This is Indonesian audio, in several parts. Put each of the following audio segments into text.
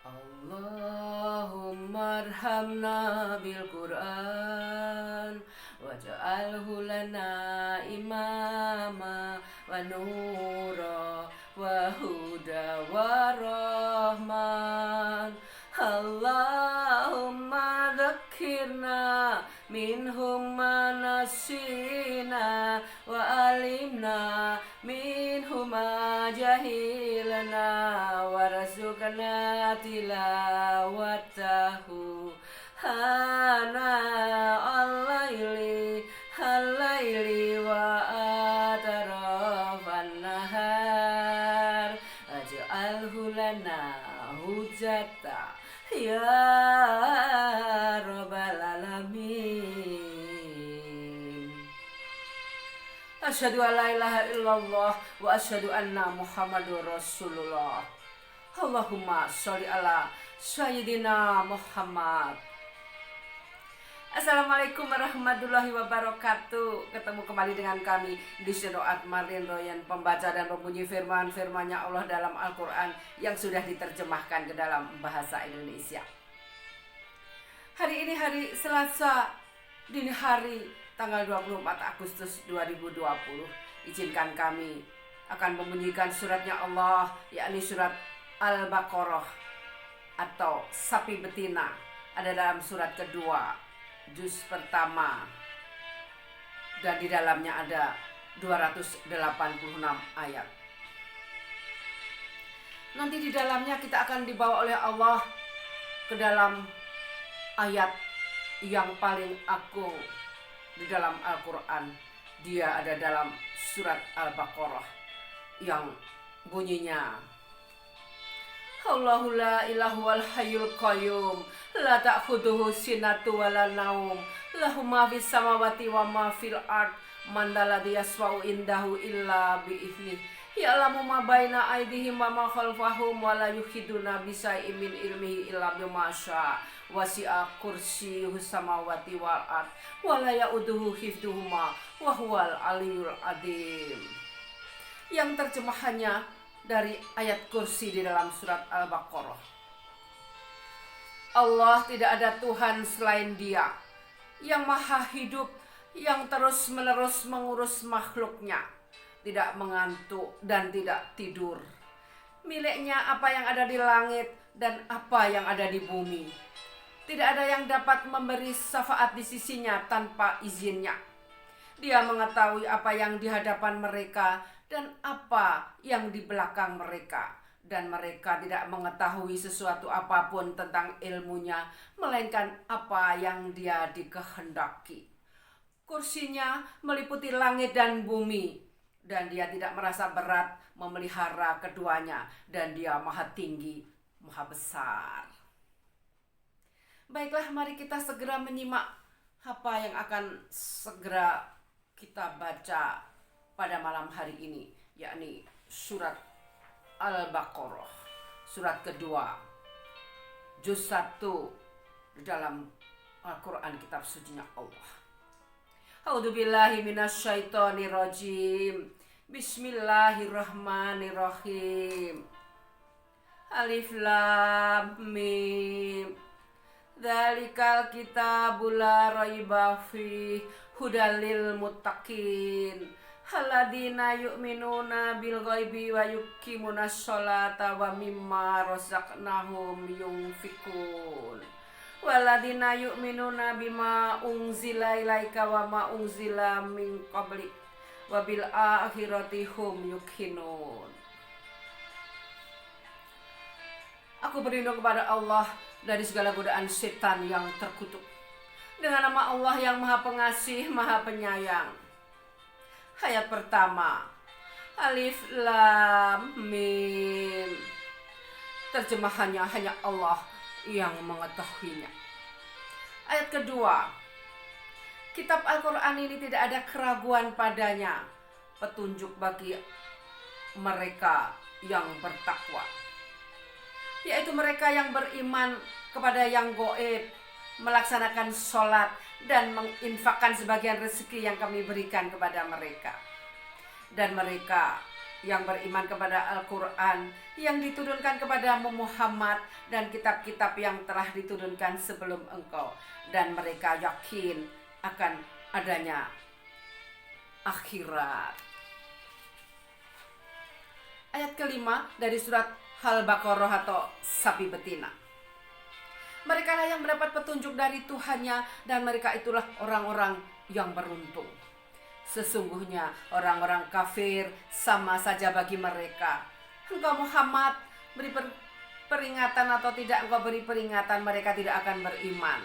Allahumma arhamna bil Qur'an waj'alhu lana imama wa nura wa huda wa rahman. Allahumma dzakirna minhum ma nasina wa alimna minhum ma jahilna warzuqna tilawatahu hana al-laili wa atarafan nahar aj'alhu lana hujjata ya rabbal alamin. Asyhadu an la ilaha illallah wa asyhadu anna Muhammadur Rasulullah. Allahumma sholli ala sayyidina Muhammad. Assalamualaikum warahmatullahi wabarakatuh. Ketemu kembali dengan kami di Syeddoat Marlin Royan, pembaca dan pembunyi firman-firman-Nya Allah dalam Al-Quran yang sudah diterjemahkan ke dalam bahasa Indonesia. Hari ini hari Selasa, dini hari, tanggal 24 Agustus 2020. Izinkan kami akan membunyikan suratnya Allah, yakni surat Al-Baqarah atau sapi betina. Ada dalam surat kedua, juz pertama, dan di dalamnya ada 286 ayat. Nanti di dalamnya kita akan dibawa oleh Allah ke dalam ayat yang paling agung di dalam Al-Quran. Dia ada dalam surat Al-Baqarah yang bunyinya, Allahu la ilaha wal hayyul qayyum la ta'khudhuhu sinatu wala naum lahu ma fis samawati wa ma fil ard man ladzi yasfa'u indahu illa bi idzni ya'lamu ma baina aydihim wa ma khalfahum wa la yuhiduna bi shay'in min ilmihi illa bima syaa wasi'a kursiyyuhus samawati wal ard wa la ya'uduhu hifdzuhuma wa huwal aliyyul adzim. Yang terjemahannya dari ayat kursi di dalam surat Al-Baqarah. Allah tidak ada Tuhan selain Dia yang maha hidup, yang terus menerus mengurus makhluknya, tidak mengantuk dan tidak tidur. Miliknya apa yang ada di langit dan apa yang ada di bumi. Tidak ada yang dapat memberi syafaat di sisinya tanpa izinnya. Dia mengetahui apa yang di hadapan mereka dan apa yang di belakang mereka, dan mereka tidak mengetahui sesuatu apapun tentang ilmunya, melainkan apa yang Dia dikehendaki. Kursinya meliputi langit dan bumi, dan Dia tidak merasa berat memelihara keduanya, dan Dia maha tinggi, maha besar. Baiklah, mari kita segera menyimak apa yang akan segera kita baca pada malam hari ini, yakni surat Al-Baqarah, surat kedua, juz 1 dalam Al-Quran, kitab sucinya Allah. A'udzubillahi minasyaitonirrajim. Bismillahirrahmanirrahim. Alif lam mim. Dzalikal kitabul la raiba fihi hudal lil muttaqin alladzina yu'minuna bil ghaibi wa yuqimunas sholata wa mimma razaqnahum yunfikun walladzina yu'minuna bima unzila ilaika wa ma unzila min qablik wa bil akhirati hum yuqinun. Aku berlindung kepada Allah dari segala godaan setan yang terkutuk, dengan nama Allah yang maha pengasih, maha penyayang. Ayat pertama, Alif lam mim. Terjemahannya hanya Allah yang mengetahuinya. Ayat kedua, kitab Al-Quran ini tidak ada keraguan padanya, petunjuk bagi mereka yang bertakwa, yaitu mereka yang beriman kepada yang gaib, melaksanakan sholat, dan menginfakkan sebagian rezeki yang kami berikan kepada mereka. Dan mereka yang beriman kepada Al-Quran yang diturunkan kepada Muhammad dan kitab-kitab yang telah diturunkan sebelum engkau, dan mereka yakin akan adanya akhirat. Ayat kelima dari surat Al-Baqarah atau sapi betina. Mereka lah yang mendapat petunjuk dari Tuhannya, dan mereka itulah orang-orang yang beruntung. Sesungguhnya orang-orang kafir sama saja bagi mereka. Engkau Muhammad beri peringatan atau tidak engkau beri peringatan, mereka tidak akan beriman.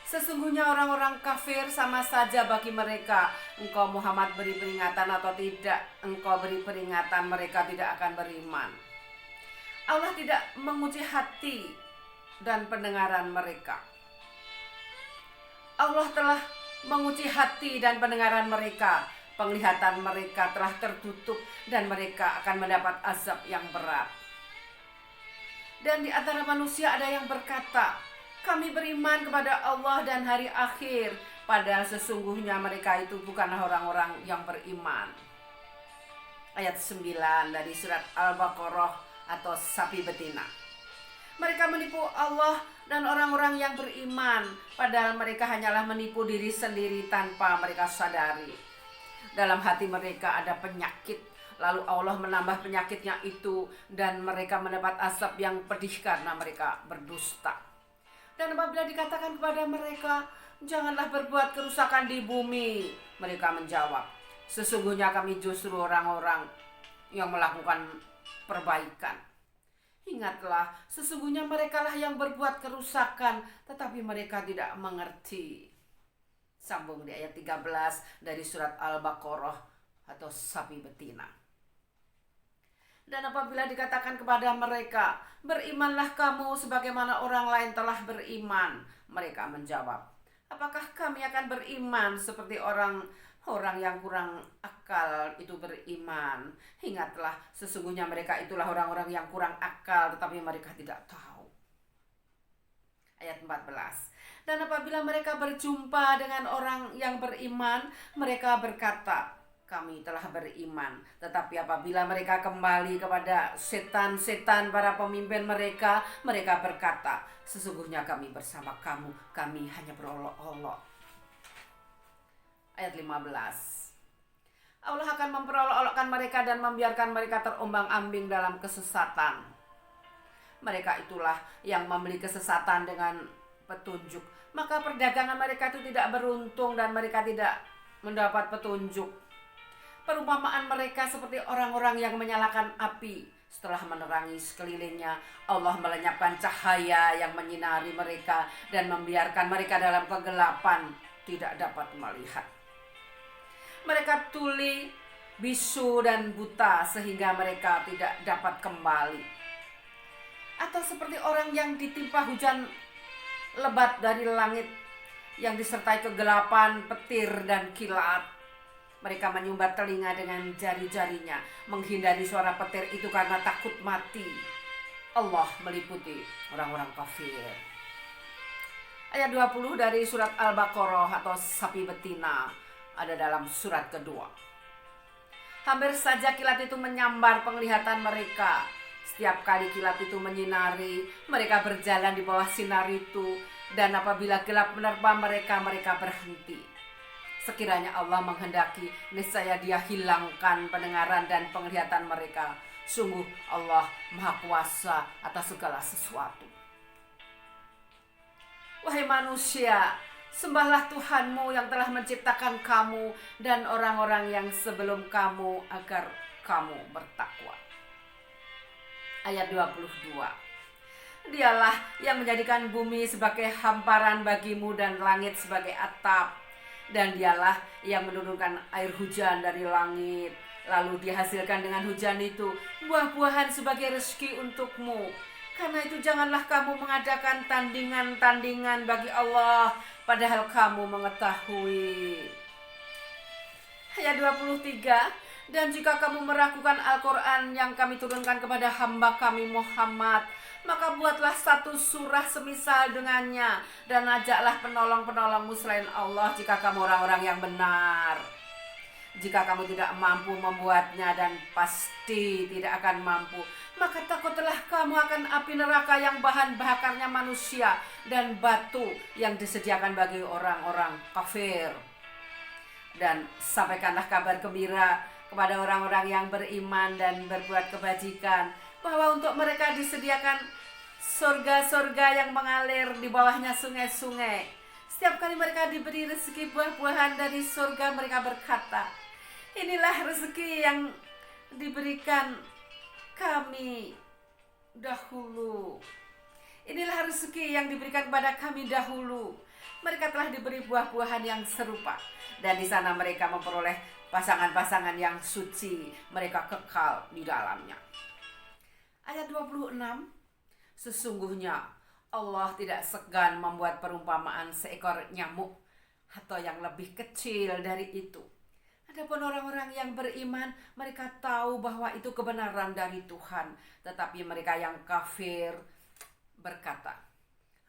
Sesungguhnya orang-orang kafir sama saja bagi mereka. Engkau Muhammad beri peringatan atau tidak engkau beri peringatan, mereka tidak akan beriman. Allah tidak menguji hati dan pendengaran mereka. Allah telah menguji hati dan pendengaran mereka. Penglihatan mereka telah tertutup dan mereka akan mendapat azab yang berat. Dan di antara manusia ada yang berkata, kami beriman kepada Allah dan hari akhir, padahal sesungguhnya mereka itu bukanlah orang-orang yang beriman. Ayat 9 dari surat Al-Baqarah atau sapi betina. Mereka menipu Allah dan orang-orang yang beriman, padahal mereka hanyalah menipu diri sendiri tanpa mereka sadari. Dalam hati mereka ada penyakit, lalu Allah menambah penyakitnya itu, dan mereka mendapat azab yang pedih karena mereka berdusta. Dan apabila dikatakan kepada mereka, janganlah berbuat kerusakan di bumi, mereka menjawab, sesungguhnya kami justru orang-orang yang melakukan perbaikan. Ingatlah, sesungguhnya merekalah yang berbuat kerusakan, tetapi mereka tidak mengerti. Sambung di ayat 13 dari surat Al-Baqarah atau sapi betina. Dan apabila dikatakan kepada mereka, berimanlah kamu sebagaimana orang lain telah beriman, mereka menjawab, apakah kami akan beriman seperti orang yang kurang akal itu beriman? Ingatlah, sesungguhnya mereka itulah orang-orang yang kurang akal, tetapi mereka tidak tahu. Ayat 14. Dan apabila mereka berjumpa dengan orang yang beriman, mereka berkata, kami telah beriman. Tetapi apabila mereka kembali kepada setan-setan para pemimpin mereka, mereka berkata, sesungguhnya kami bersama kamu, kami hanya berolok-olok. Ayat 15. Allah akan memperolok-olokkan mereka dan membiarkan mereka terombang-ambing dalam kesesatan. Mereka itulah yang membeli kesesatan dengan petunjuk. Maka perdagangan mereka itu tidak beruntung dan mereka tidak mendapat petunjuk. Perumpamaan mereka seperti orang-orang yang menyalakan api. Setelah menerangi sekelilingnya, Allah melenyapkan cahaya yang menyinari mereka dan membiarkan mereka dalam kegelapan, tidak dapat melihat. Mereka tuli, bisu dan buta sehingga mereka tidak dapat kembali. Atau seperti orang yang ditimpa hujan lebat dari langit yang disertai kegelapan, petir dan kilat. Mereka menyumbat telinga dengan jari-jarinya, menghindari suara petir itu karena takut mati. Allah meliputi orang-orang kafir. Ayat 20 dari surat Al-Baqarah atau sapi betina ada dalam surat kedua. Hampir saja kilat itu menyambar penglihatan mereka. Setiap kali kilat itu menyinari, mereka berjalan di bawah sinar itu, dan apabila gelap menerpa mereka, mereka berhenti. Sekiranya Allah menghendaki, niscaya Dia hilangkan pendengaran dan penglihatan mereka. Sungguh Allah Maha Kuasa atas segala sesuatu. Wahai manusia, sembahlah Tuhanmu yang telah menciptakan kamu dan orang-orang yang sebelum kamu agar kamu bertakwa. Ayat 22. Dialah yang menjadikan bumi sebagai hamparan bagimu dan langit sebagai atap. Dan dialah yang menurunkan air hujan dari langit. Lalu dihasilkan dengan hujan itu buah-buahan sebagai rezeki untukmu. Karena itu janganlah kamu mengadakan tandingan-tandingan bagi Allah, padahal kamu mengetahui. Ayat 23. Dan jika kamu meragukan Al-Quran yang kami turunkan kepada hamba kami Muhammad, maka buatlah satu surah semisal dengannya, dan ajaklah penolong-penolongmu selain Allah jika kamu orang-orang yang benar. Jika kamu tidak mampu membuatnya dan pasti tidak akan mampu, maka takutlah kamu akan api neraka yang bahan bakarnya manusia dan batu yang disediakan bagi orang-orang kafir. Dan sampaikanlah kabar gembira kepada orang-orang yang beriman dan berbuat kebajikan, bahwa untuk mereka disediakan surga-surga yang mengalir di bawahnya sungai-sungai. Setiap kali mereka diberi rezeki buah-buahan dari surga, mereka berkata, inilah rezeki yang diberikan kami dahulu. Inilah rezeki yang diberikan kepada kami dahulu. Mereka telah diberi buah-buahan yang serupa, dan di sana mereka memperoleh pasangan-pasangan yang suci. Mereka kekal di dalamnya. Ayat 26, sesungguhnya Allah tidak segan membuat perumpamaan seekor nyamuk atau yang lebih kecil dari itu. Adapun orang-orang yang beriman, mereka tahu bahwa itu kebenaran dari Tuhan. Tetapi mereka yang kafir berkata,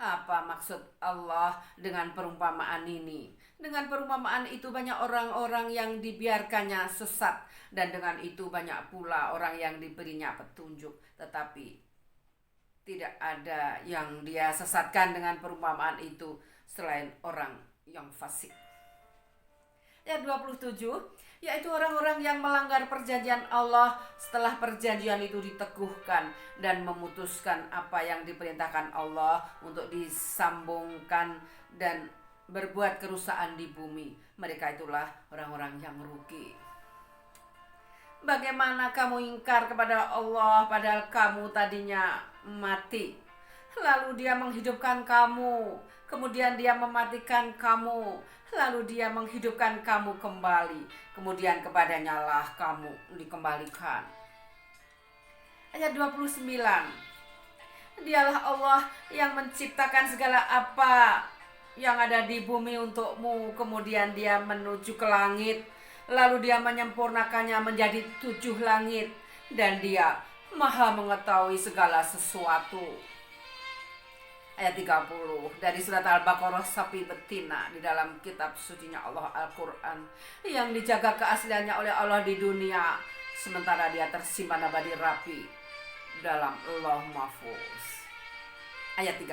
apa maksud Allah dengan perumpamaan ini? Dengan perumpamaan itu banyak orang-orang yang dibiarkannya sesat, dan dengan itu banyak pula orang yang diberinya petunjuk. Tetapi tidak ada yang dia sesatkan dengan perumpamaan itu selain orang yang fasik. Ayat 27, yaitu orang-orang yang melanggar perjanjian Allah setelah perjanjian itu diteguhkan dan memutuskan apa yang diperintahkan Allah untuk disambungkan dan berbuat kerusakan di bumi. Mereka itulah orang-orang yang merugi. Bagaimana kamu ingkar kepada Allah padahal kamu tadinya mati? Lalu dia menghidupkan kamu, kemudian dia mematikan kamu, lalu dia menghidupkan kamu kembali, kemudian kepadanya lah kamu dikembalikan. Ayat 29, dialah Allah yang menciptakan segala apa yang ada di bumi untukmu, kemudian dia menuju ke langit, lalu dia menyempurnakannya menjadi 7 langit, dan dia maha mengetahui segala sesuatu. Ayat 30 dari surat Al-Baqarah, sapi betina di dalam kitab sucinya Allah Al-Quran yang dijaga keasliannya oleh Allah di dunia, sementara dia tersimpan abadi rapi dalam Lauh Mahfuz. Ayat 30,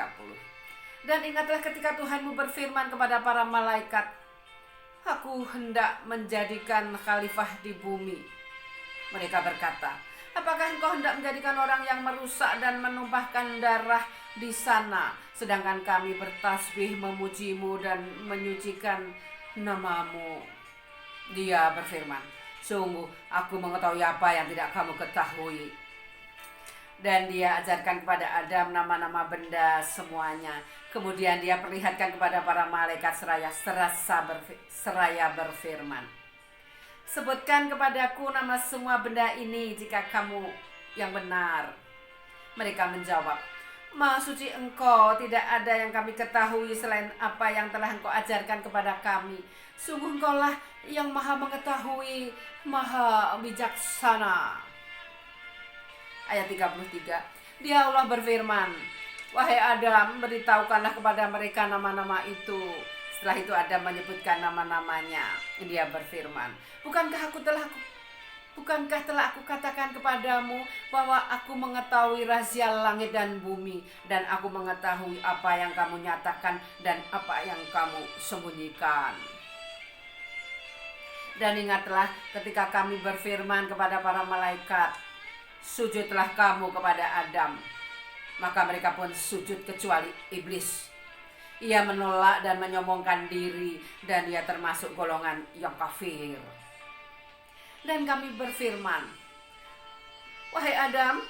dan ingatlah ketika Tuhanmu berfirman kepada para malaikat, aku hendak menjadikan khalifah di bumi. Mereka berkata, apakah engkau hendak menjadikan orang yang merusak dan menumpahkan darah di sana, sedangkan kami bertasbih memujimu dan menyucikan namamu? Dia berfirman, sungguh aku mengetahui apa yang tidak kamu ketahui. Dan dia ajarkan kepada Adam nama-nama benda semuanya. Kemudian dia perlihatkan kepada para malaikat seraya berfirman, sebutkan kepadaku nama semua benda ini jika kamu yang benar. Mereka menjawab, Maha suci engkau, tidak ada yang kami ketahui selain apa yang telah engkau ajarkan kepada kami. Sungguh engkaulah yang maha mengetahui, maha bijaksana. Ayat 33, dia Allah berfirman, wahai Adam, beritahukanlah kepada mereka nama-nama itu. Setelah itu Adam menyebutkan nama-namanya. Dia berfirman, bukankah telah aku katakan kepadamu bahwa aku mengetahui rahasia langit dan bumi, dan aku mengetahui apa yang kamu nyatakan dan apa yang kamu sembunyikan. Dan ingatlah ketika kami berfirman kepada para malaikat, sujudlah kamu kepada Adam. Maka mereka pun sujud kecuali iblis. Ia menolak dan menyombongkan diri, dan ia termasuk golongan yang kafir. Dan kami berfirman, wahai Adam,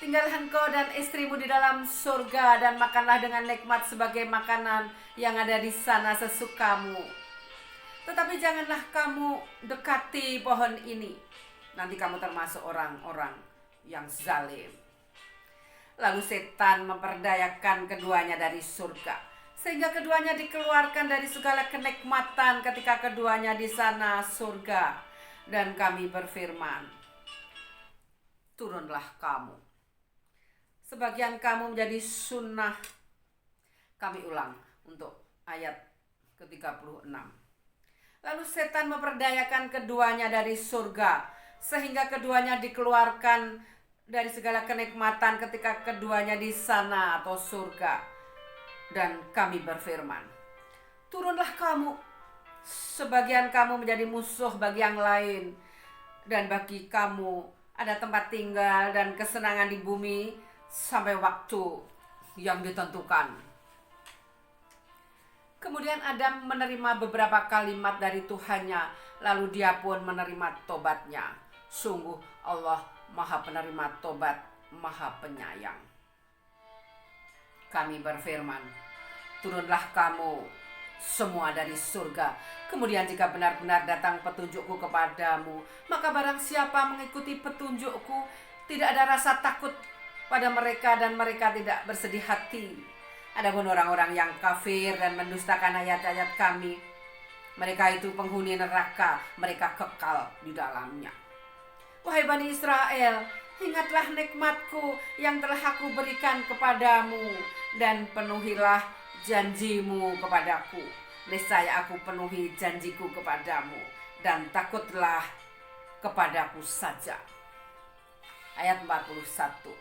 tinggallah engkau dan istrimu di dalam surga, dan makanlah dengan nikmat sebagai makanan yang ada di sana sesukamu. Tetapi janganlah kamu dekati pohon ini, nanti kamu termasuk orang-orang yang zalim. Lalu setan memperdayakan keduanya dari surga, sehingga keduanya dikeluarkan dari segala kenikmatan ketika keduanya di sana surga. Dan kami berfirman, turunlah kamu, sebagian kamu menjadi sunnah. Kami ulang untuk ayat ke-36. Lalu setan memperdayakan keduanya dari surga, sehingga keduanya dikeluarkan dari segala kenikmatan ketika keduanya di sana atau surga. Dan kami berfirman, turunlah kamu, sebagian kamu menjadi musuh bagi yang lain, dan bagi kamu ada tempat tinggal dan kesenangan di bumi sampai waktu yang ditentukan. Kemudian Adam menerima beberapa kalimat dari Tuhannya, lalu dia pun menerima tobatnya. Sungguh Allah Maha Penerima Tobat, Maha Penyayang. Kami berfirman, turunlah kamu semua dari surga. Kemudian jika benar-benar datang petunjukku kepadamu, maka barang siapa mengikuti petunjukku, tidak ada rasa takut pada mereka dan mereka tidak bersedih hati. Adapun orang-orang yang kafir dan mendustakan ayat-ayat kami, mereka itu penghuni neraka, mereka kekal di dalamnya. Wahai Bani Israel, ingatlah nikmatku yang telah aku berikan kepadamu, dan penuhilah janjimu kepadaku. Niscaya aku penuhi janjiku kepadamu, dan takutlah kepadaku saja. Ayat 41.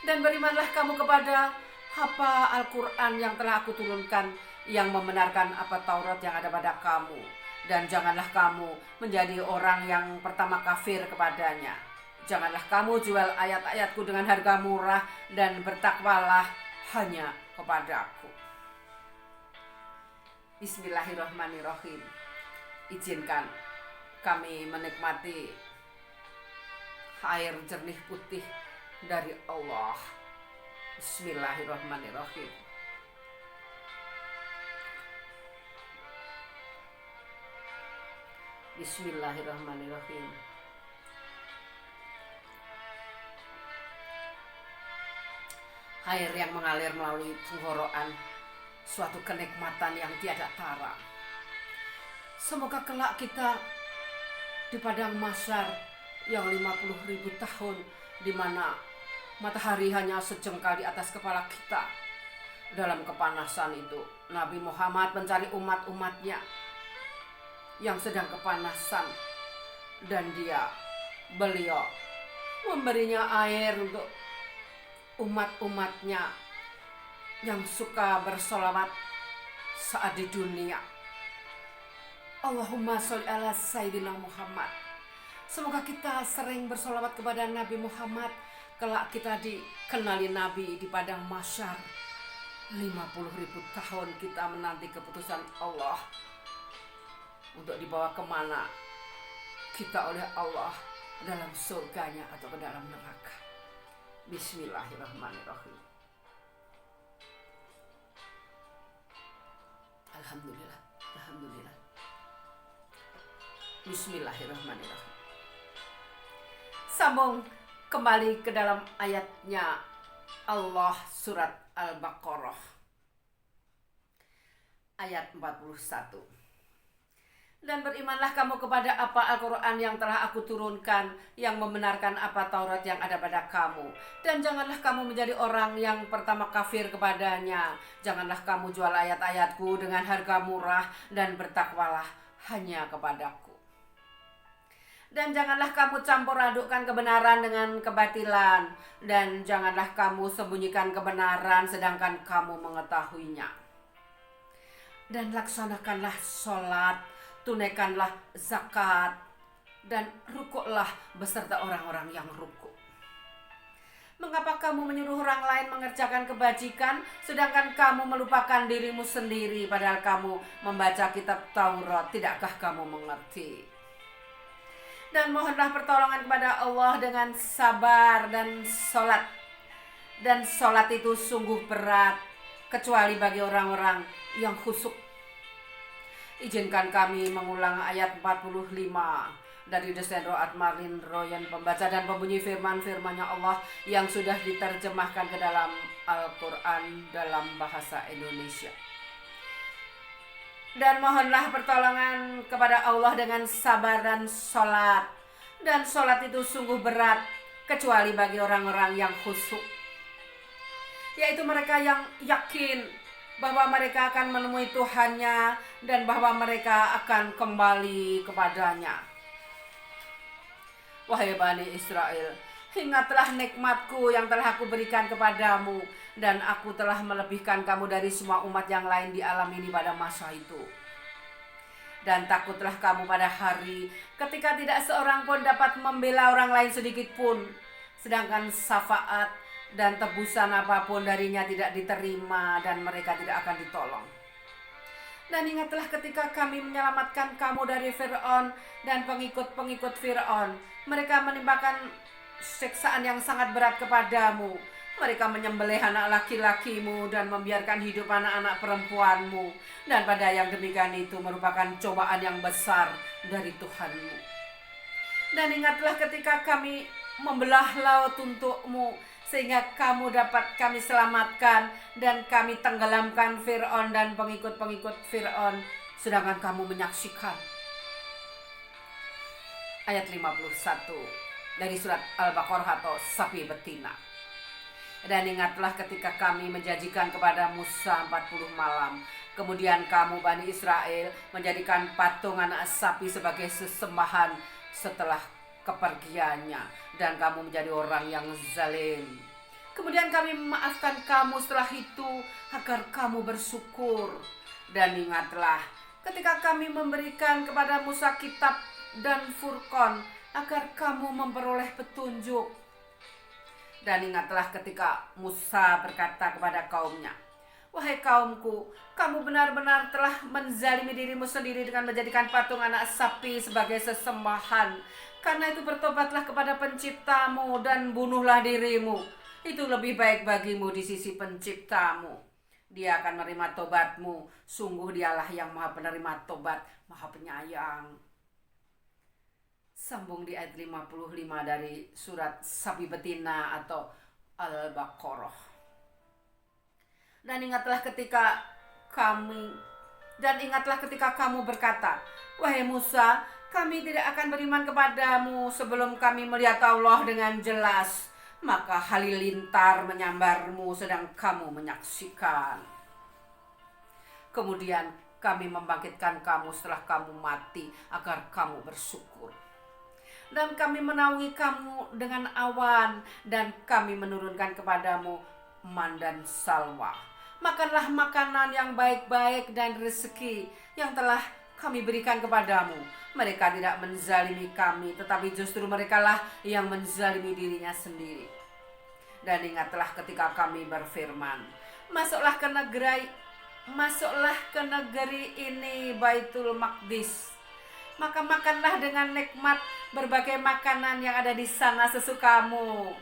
Dan berimanlah kamu kepada apa Al-Quran yang telah aku turunkan, yang membenarkan apa Taurat yang ada pada kamu. Dan janganlah kamu menjadi orang yang pertama kafir kepadanya. Janganlah kamu jual ayat-ayatku dengan harga murah, dan bertakwalah hanya kepadaku. Bismillahirrahmanirrahim. Izinkan kami menikmati air jernih putih dari Allah. Bismillahirrahmanirrahim. Bismillahirrahmanirrahim. Air yang mengalir melalui tenggorokan, suatu kenikmatan yang tiada tara. Semoga kelak kita di padang mahsyar yang 50.000 tahun, di mana matahari hanya sejengkal di atas kepala kita. Dalam kepanasan itu, Nabi Muhammad mencari umat-umatnya yang sedang kepanasan, dan beliau memberinya air untuk umat-umatnya yang suka bersolawat saat di dunia. Allahumma sholli ala Sayyidina Muhammad. Semoga kita sering bersolawat kepada Nabi Muhammad, kelak kita dikenali Nabi di padang mahsyar. 50.000 tahun kita menanti keputusan Allah untuk dibawa kemana kita oleh Allah, dalam surganya atau ke dalam neraka. Bismillahirrahmanirrahim. Alhamdulillah, alhamdulillah. Bismillahirrahmanirrahim. Sambung kembali ke dalam ayatnya Allah, surat Al-Baqarah ayat 41. Dan berimanlah kamu kepada apa Al-Quran yang telah aku turunkan, yang membenarkan apa Taurat yang ada pada kamu. Dan janganlah kamu menjadi orang yang pertama kafir kepadanya. Janganlah kamu jual ayat-ayatku dengan harga murah, dan bertakwalah hanya kepadaku. Dan janganlah kamu campur adukkan kebenaran dengan kebatilan, dan janganlah kamu sembunyikan kebenaran sedangkan kamu mengetahuinya. Dan laksanakanlah sholat, tunaikanlah zakat, dan rukuklah beserta orang-orang yang rukuk. Mengapa kamu menyuruh orang lain mengerjakan kebajikan, sedangkan kamu melupakan dirimu sendiri, padahal kamu membaca kitab Taurat? Tidakkah kamu mengerti? Dan mohonlah pertolongan kepada Allah dengan sabar dan sholat. Dan sholat itu sungguh berat, kecuali bagi orang-orang yang khusyuk. Izinkan kami mengulang ayat 45 dari desain Ro'at Marlin Royan, pembaca dan pembunyi firman-firmannya Allah yang sudah diterjemahkan ke dalam Al-Quran dalam bahasa Indonesia. Dan mohonlah pertolongan kepada Allah dengan sabar dan sholat. Dan sholat itu sungguh berat, kecuali bagi orang-orang yang khusyuk, yaitu mereka yang yakin bahwa mereka akan menemui Tuhannya dan bahwa mereka akan kembali kepadanya. Wahai Bani Israel, ingatlah nikmatku yang telah aku berikan kepadamu, dan aku telah melebihkan kamu dari semua umat yang lain di alam ini pada masa itu. Dan takutlah kamu pada hari ketika tidak seorang pun dapat membela orang lain sedikit pun, sedangkan syafaat dan tebusan apapun darinya tidak diterima dan mereka tidak akan ditolong. Dan ingatlah ketika kami menyelamatkan kamu dari Fir'aun dan pengikut-pengikut Fir'aun. Mereka menimpakan siksaan yang sangat berat kepadamu. Mereka menyembelih anak laki-lakimu dan membiarkan hidup anak-anak perempuanmu. Dan pada yang demikian itu merupakan cobaan yang besar dari Tuhanmu. Dan ingatlah ketika kami membelah laut untukmu, sehingga kamu dapat kami selamatkan dan kami tenggelamkan Fir'aun dan pengikut-pengikut Fir'aun, sedangkan kamu menyaksikan. Ayat 51 dari surat Al-Baqarah atau sapi betina. Dan ingatlah ketika kami menjanjikan kepada Musa 40 malam, kemudian kamu Bani Israel menjadikan patung anak sapi sebagai sesembahan setelah kepergiannya, dan kamu menjadi orang yang zalim. Kemudian kami memaafkan kamu setelah itu agar kamu bersyukur. Dan ingatlah ketika kami memberikan kepada Musa kitab dan Furqan agar kamu memperoleh petunjuk. Dan ingatlah ketika Musa berkata kepada kaumnya, wahai kaumku, kamu benar-benar telah menzalimi dirimu sendiri dengan menjadikan patung anak sapi sebagai sesembahan. Karena itu bertobatlah kepada penciptamu dan bunuhlah dirimu. Itu lebih baik bagimu di sisi penciptamu. Dia akan menerima tobatmu. Sungguh dialah yang maha penerima tobat, maha penyayang. Sambung di ayat 55 dari surat sapi betina atau Al-Baqarah. Dan ingatlah ketika kamu berkata, wahai Musa, kami tidak akan beriman kepadamu sebelum kami melihat Allah dengan jelas. Maka halilintar menyambarmu sedang kamu menyaksikan. Kemudian kami membangkitkan kamu setelah kamu mati agar kamu bersyukur. Dan kami menaungi kamu dengan awan, dan kami menurunkan kepadamu man dan salwa. Makanlah makanan yang baik-baik dan rezeki yang telah kami berikan kepadamu. Mereka tidak menzalimi kami, tetapi justru merekalah yang menzalimi dirinya sendiri. Dan ingatlah ketika kami berfirman, masuklah ke negeri ini, Baitul Maqdis. Maka makanlah dengan nikmat berbagai makanan yang ada di sana sesukamu.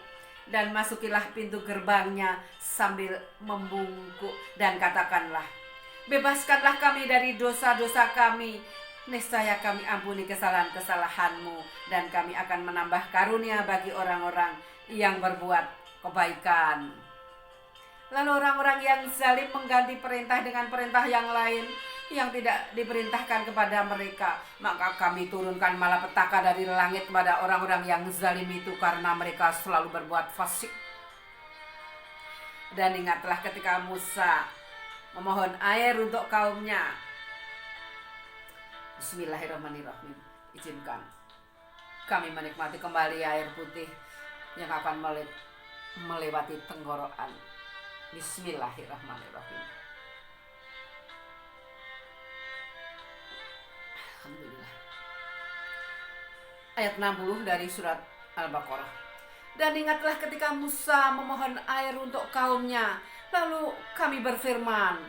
Dan masukilah pintu gerbangnya sambil membungkuk dan katakanlah, bebaskanlah kami dari dosa-dosa kami. Niscaya kami ampuni kesalahan-kesalahanmu, dan kami akan menambah karunia bagi orang-orang yang berbuat kebaikan. Lalu orang-orang yang zalim mengganti perintah dengan perintah yang lain yang tidak diperintahkan kepada mereka. Maka kami turunkan malapetaka dari langit kepada orang-orang yang zalim itu, karena mereka selalu berbuat fasik. Dan ingatlah ketika Musa memohon air untuk kaumnya. Bismillahirrahmanirrahim. Izinkan kami menikmati kembali air putih yang akan melewati tenggorokan. Bismillahirrahmanirrahim. Alhamdulillah. Ayat 60 dari surat Al-Baqarah. Dan ingatlah ketika Musa memohon air untuk kaumnya, lalu kami berfirman,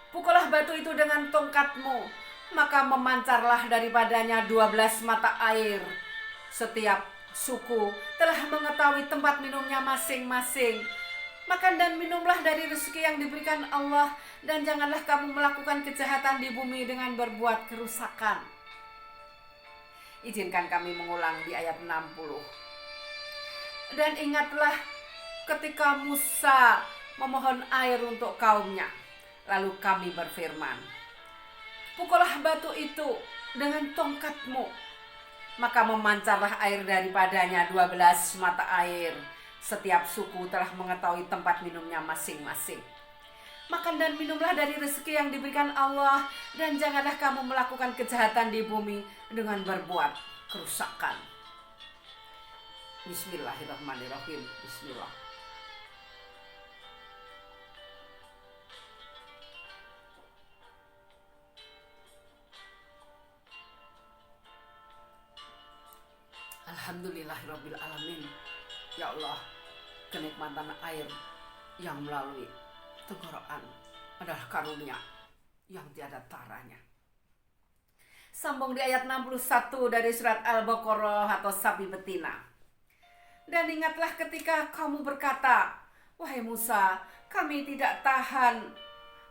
pukullah batu itu dengan tongkatmu, maka memancarlah daripadanya 12 mata air. Setiap suku telah mengetahui tempat minumnya masing-masing. Makan dan minumlah dari rezeki yang diberikan Allah, dan janganlah kamu melakukan kejahatan di bumi dengan berbuat kerusakan. Izinkan kami mengulang di ayat 60. Dan ingatlah ketika Musa memohon air untuk kaumnya, lalu kami berfirman, pukullah batu itu dengan tongkatmu, maka memancarlah air daripadanya 12 mata air. Setiap suku telah mengetahui tempat minumnya masing-masing. Makan dan minumlah dari rezeki yang diberikan Allah, dan janganlah kamu melakukan kejahatan di bumi dengan berbuat kerusakan. Bismillahirrahmanirrahim. Bismillah. Alhamdulillahirabbil alamin. Ya Allah, kenikmatan air yang melalui tenggorokan adalah karunia yang tiada taranya. Sambung di ayat 61 dari surat Al-Baqarah atau sapi betina. Dan ingatlah ketika kamu berkata, wahai Musa, kami tidak tahan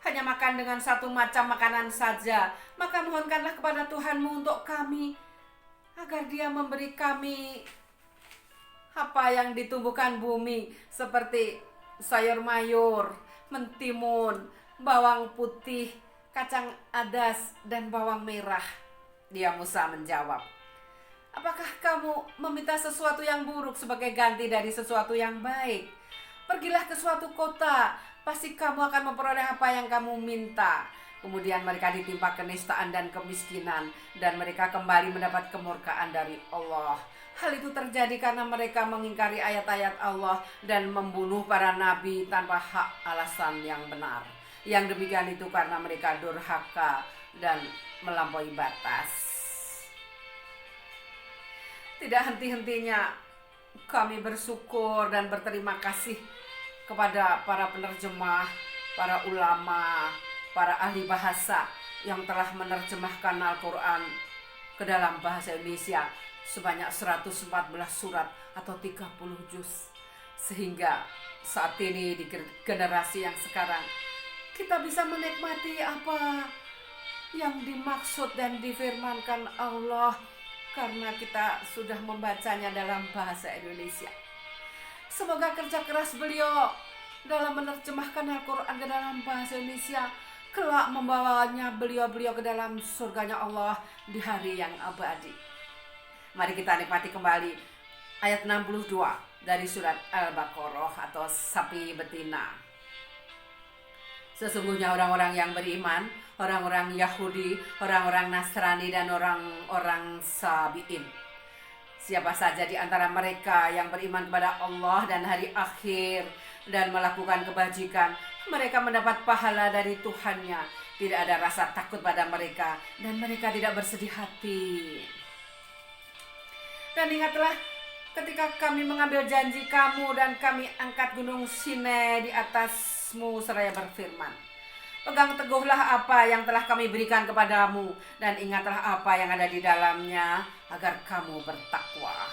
hanya makan dengan satu macam makanan saja, maka mohonkanlah kepada Tuhanmu untuk kami, agar Dia memberi kami apa yang ditumbuhkan bumi, seperti sayur mayur, mentimun, bawang putih, kacang adas, dan bawang merah. Dia Musa menjawab, apakah kamu meminta sesuatu yang buruk sebagai ganti dari sesuatu yang baik? Pergilah ke suatu kota, pasti kamu akan memperoleh apa yang kamu minta. Kemudian mereka ditimpa kenistaan dan kemiskinan, dan mereka kembali mendapat kemurkaan dari Allah. Hal itu terjadi karena mereka mengingkari ayat-ayat Allah dan membunuh para nabi tanpa hak alasan yang benar. Yang demikian itu karena mereka durhaka dan melampaui batas. Tidak henti-hentinya kami bersyukur dan berterima kasih kepada para penerjemah, para ulama, para ahli bahasa yang telah menerjemahkan Al-Quran ke dalam bahasa Indonesia sebanyak 114 surat atau 30 juz. Sehingga saat ini di generasi yang sekarang kita bisa menikmati apa yang dimaksud dan difirmankan Allah karena kita sudah membacanya dalam bahasa Indonesia. Semoga kerja keras beliau dalam menerjemahkan Al-Quran ke dalam bahasa Indonesia kelak membawanya beliau-beliau ke dalam surganya Allah di hari yang abadi. Mari kita nikmati kembali ayat 62 dari surat Al-Baqarah atau sapi betina. Sesungguhnya orang-orang yang beriman, orang-orang Yahudi, orang-orang Nasrani, dan orang-orang Sabi'in, siapa saja di antara mereka yang beriman kepada Allah dan hari akhir dan melakukan kebajikan, mereka mendapat pahala dari Tuhannya. Tidak ada rasa takut pada mereka dan mereka tidak bersedih hati. Dan ingatlah ketika kami mengambil janji kamu dan kami angkat gunung Sinai di atasmu seraya berfirman, pegang teguhlah apa yang telah kami berikan kepadamu dan ingatlah apa yang ada di dalamnya agar kamu bertakwa.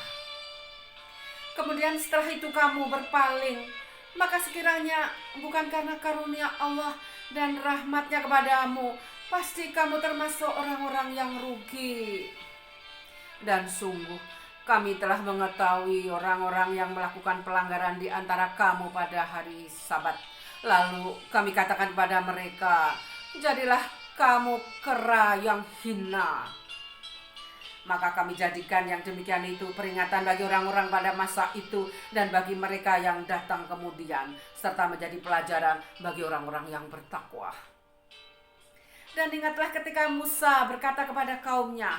Kemudian setelah itu kamu berpaling, maka sekiranya bukan karena karunia Allah dan rahmatnya kepadamu, pasti kamu termasuk orang-orang yang rugi. Dan sungguh kami telah mengetahui orang-orang yang melakukan pelanggaran di antara kamu pada hari Sabat. Lalu kami katakan pada mereka, jadilah kamu kera yang hina. Maka kami jadikan yang demikian itu peringatan bagi orang-orang pada masa itu dan bagi mereka yang datang kemudian, serta menjadi pelajaran bagi orang-orang yang bertakwa. Dan ingatlah ketika Musa berkata kepada kaumnya,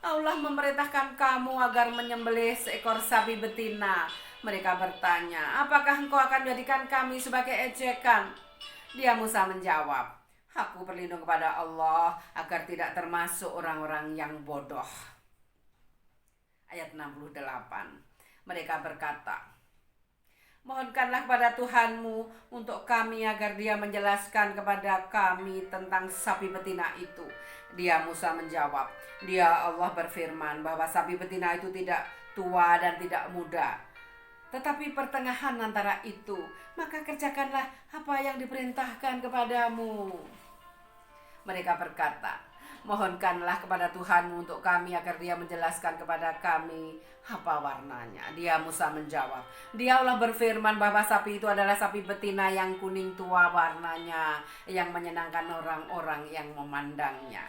Allah memerintahkan kamu agar menyembelih seekor sapi betina. Mereka bertanya, apakah engkau akan menjadikan kami sebagai ejekan? Dia Musa menjawab, aku berlindung kepada Allah agar tidak termasuk orang-orang yang bodoh. Ayat 68, mereka berkata, mohonkanlah kepada Tuhanmu untuk kami agar Dia menjelaskan kepada kami tentang sapi betina itu. Dia Musa menjawab, Dia Allah berfirman bahwa sapi betina itu tidak tua dan tidak muda, tetapi pertengahan antara itu. Maka kerjakanlah apa yang diperintahkan kepadamu. Mereka berkata, mohonkanlah kepada Tuhanmu untuk kami agar Dia menjelaskan kepada kami apa warnanya. Dia Musa menjawab, Dia Allah berfirman bahwa sapi itu adalah sapi betina yang kuning tua warnanya, yang menyenangkan orang-orang yang memandangnya.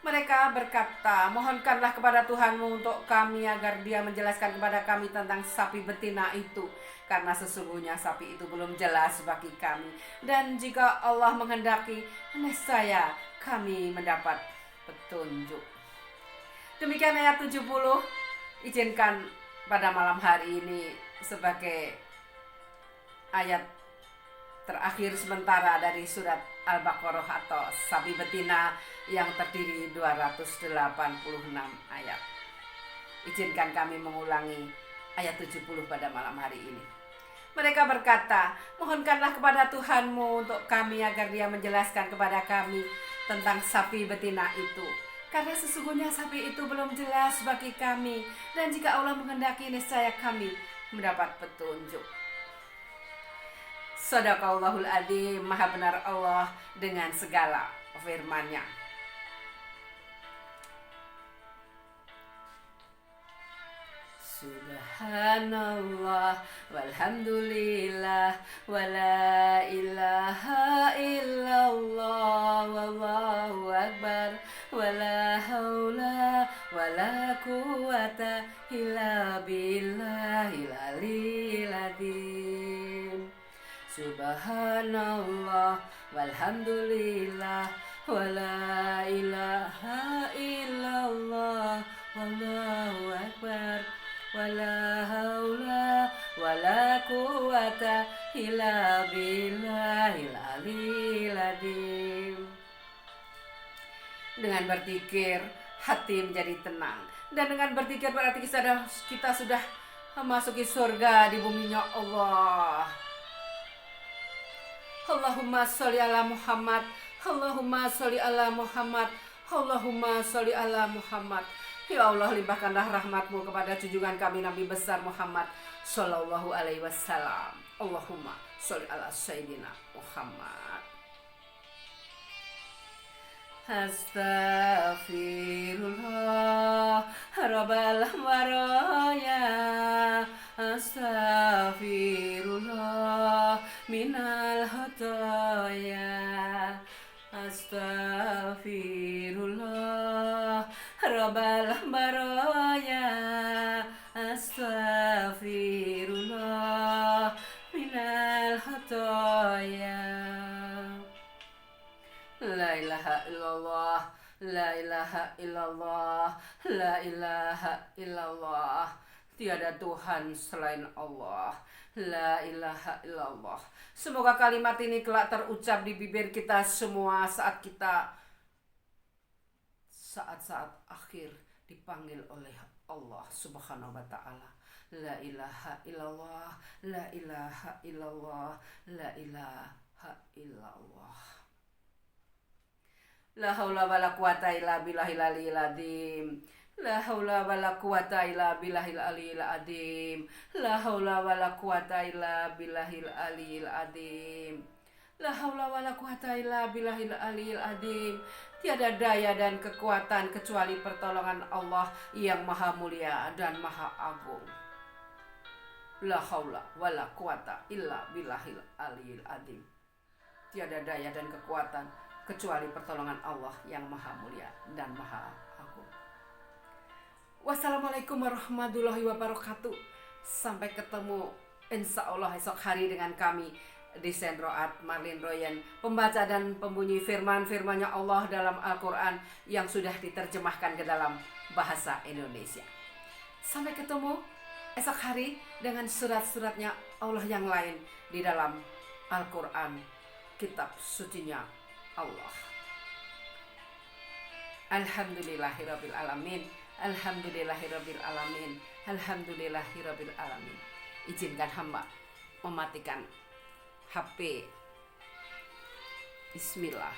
Mereka berkata, mohonkanlah kepada Tuhanmu untuk kami agar dia menjelaskan kepada kami tentang sapi betina itu. Karena sesungguhnya sapi itu belum jelas bagi kami. Dan jika Allah menghendaki, niscaya kami mendapat petunjuk. Demikian ayat 70. Izinkan pada malam hari ini sebagai ayat terakhir sementara dari surat Al-Baqarah atau sapi betina yang terdiri 286 ayat. Izinkan kami mengulangi ayat 70 pada malam hari ini. Mereka berkata, mohonkanlah kepada Tuhanmu untuk kami agar dia menjelaskan kepada kami tentang sapi betina itu. Karena sesungguhnya sapi itu belum jelas bagi kami. Dan jika Allah menghendaki, niscaya kami mendapat petunjuk. Shadaqallahul adzim, maha benar Allah dengan segala firman-Nya. Subhanallah walhamdulillah wala ilaha illallah wallahu akbar wala haula wala quwata illa billahil aliyyil adzim. Subhanallah walhamdulillah wala ilaha illallah wallahu akbar wala haula wala quwata illa billahil aliyyil adzim. Dengan berzikir hati menjadi tenang, dan dengan berzikir berarti kita sudah memasuki surga di buminya Allah. Allahumma sholli ala Muhammad, Allahumma sholli ala Muhammad, Allahumma sholli ala Muhammad. Ya Allah, limpahkanlah rahmat-Mu kepada junjungan kami Nabi besar Muhammad sallallahu alaihi wasallam. Allahumma sholli ala Sayyidina Muhammad. Astaghfirullah Rabbal waraya, astaghfirullah minal khataya, astaghfirullah Rabbal baraya, astaghfirullah minal khataya. La ilaha illallah, la ilaha illallah, la ilaha illallah. Tiada Tuhan selain Allah. La ilaha illallah. Semoga kalimat ini kelak terucap di bibir kita semua saat-saat akhir dipanggil oleh Allah Subhanahu wa ta'ala. La ilaha illallah, la ilaha illallah, la ilaha illallah. La haula wala quwata illa billahil aliyil adzim. La haula wala quwata illa billahil aliyil adzim. La haula wala quwata illa billahil aliyil adzim. La haula wala quwata illa billahil aliyil adzim. Tiada daya dan kekuatan kecuali pertolongan Allah yang maha mulia dan maha agung. La haula wala quwata illa billahil aliyil adzim. Tiada daya dan kekuatan kecuali pertolongan Allah yang maha mulia dan maha agung. Wassalamualaikum warahmatullahi wabarakatuh. Sampai ketemu insya Allah esok hari dengan kami di Sendroat Marlin Royen, pembaca dan pembunyi firman-firmannya Allah dalam Al-Quran yang sudah diterjemahkan ke dalam bahasa Indonesia. Sampai ketemu esok hari dengan surat-suratnya Allah yang lain di dalam Al-Quran, kitab sucinya Allah. Alhamdulillahirabbil alamin, alhamdulillahirabbil alamin, alhamdulillahirabbil alamin. Izinkan hamba mematikan HP. Bismillah.